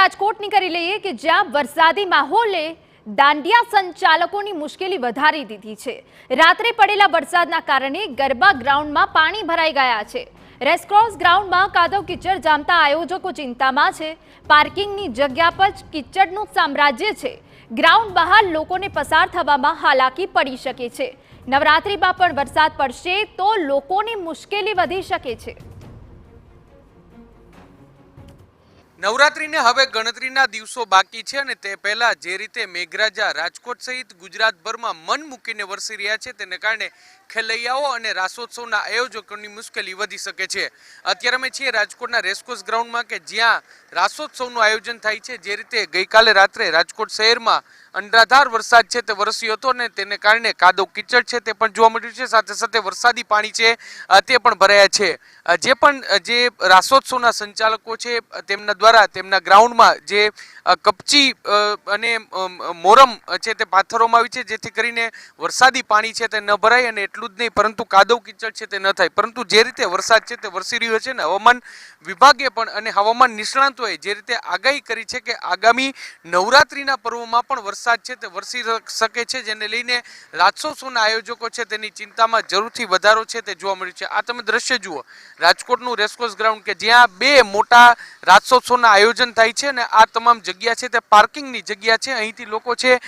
રાજકોટની કરી લઈએ કે જ્યાં વરસાદી માહોલે દાંડિયા સંચાલકોની મુશ્કેલી વધારી દીધી છે। રાત્રે પડેલા વરસાદના કારણે ગરબા ગ્રાઉન્ડમાં પાણી ભરાઈ ગયા છે। રેસક્રોસ ગ્રાઉન્ડમાં કાદવ કિચડ જામતા આયોજકો ચિંતામાં છે। પાર્કિંગની જગ્યા પર જ કિચડનું સામ્રાજ્ય છે। ગ્રાઉન્ડ બહાર લોકોને પસાર થવામાં હાલાકી પડી શકે છે। નવરાત્રિમાં પણ વરસાદ પડશે તો લોકોની મુશ્કેલી વધી શકે છે। નવરાત્રીને હવે ગણતરીના દિવસો બાકી છે અને તે પહેલા જે રીતે મેઘરાજા રાજકોટ સહિત ગુજરાતભરમાં મન મૂકીને વરસી રહ્યા છે તેને કારણે ખેલૈયાઓ અને રાસોત્સવના આયોજકોની મુશ્કેલી વધી શકે છે। અત્યારે અમે છીએ રાજકોટના રેસકોર્સ ગ્રાઉન્ડમાં કે જ્યાં રાસોત્સવનું આયોજન થાય છે। જે રીતે ગઈકાલે રાત્રે રાજકોટ શહેરમાં અનરાધાર વરસાદ છે તે વરસ્યો હતો અને તેને કારણે કાદવ કીચડ છે તે પણ જોવા મળ્યું છે। સાથે સાથે વરસાદી પાણી છે તે પણ ભરાયા છે। જે રાસોત્સવના સંચાલકો છે તેમના દ્વારા તેમના ગ્રાઉન્ડમાં જે કપચી અને મોરમ છે તે પાથરવામાં આવી છે જેથી કરીને વરસાદી પાણી છે તે ન ભરાય અને એટલું જ નહીં પરંતુ કાદવ કીચડ છે તે ન થાય। પરંતુ જે રીતે વરસાદ છે તે વરસી રહ્યો છે ને હવામાન વિભાગે પણ અને હવામાન નિષ્ણાંતોએ જે રીતે આગાહી કરી છે કે આગામી નવરાત્રીના પર્વમાં પણ વરસાદ છે તે વરસી શકે છે જેને લઈને રાસોત્સવના આયોજકો છે તેની ચિંતામાં જરૂરથી વધારો છે તે જોવા મળ્યું છે। આ તમે દ્રશ્ય જુઓ રાજકોટનું રેસકોર્સ ગ્રાઉન્ડ કે જ્યાં બે મોટા રાસોત્સવના આયોજન થાય છે અને આ તમામ જગ્યા છે તે પાર્કિંગની જગ્યા છે। અહીંથી લોકો છે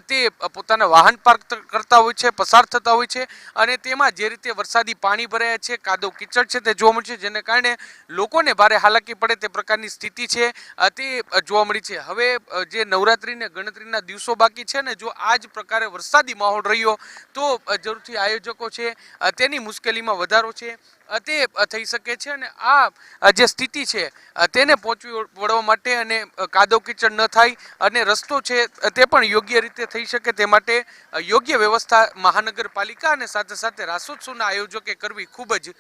તે પોતાના વાહન પાર્ક કરતા હોય છે, પસાર થતા હોય છે અને તેમાં જે રીતે વરસાદી પાણી ભરાયા છે, કાદવ કીચડ છે તે જોવા મળ્યું છે જેને કારણે લોકોને ભારે હાલાકી પડે તે પ્રકારની સ્થિતિ છે તે જોવા મળી છે। હવે જે નવરાત્રીને ગણતરીના દિવસો બાકી છે ને જો આ જ પ્રકારે વરસાદી માહોલ રહ્યો તો જરૂરથી આયોજકો છે તેની મુશ્કેલીમાં વધારો છે તે થઈ શકે છે અને આ જે સ્થિતિ છે તેને પહોંચી વળવા માટે અને કાદવ કીચડ ન થાય અને રસ્તો છે તે પણ યોગ્ય રીતે થઈ શકે તે માટે યોગ્ય વ્યવસ્થા મહાનગરપાલિકા અને સાથે સાથે રાસોત્સવના આયોજકે કરવી ખૂબ જ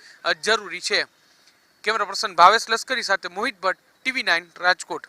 જરૂરી છે। કેમેરા પર્સન ભાવેશ લશ્કરી સાથે મોહિત ભટ્ટ, TV9 રાજકોટ।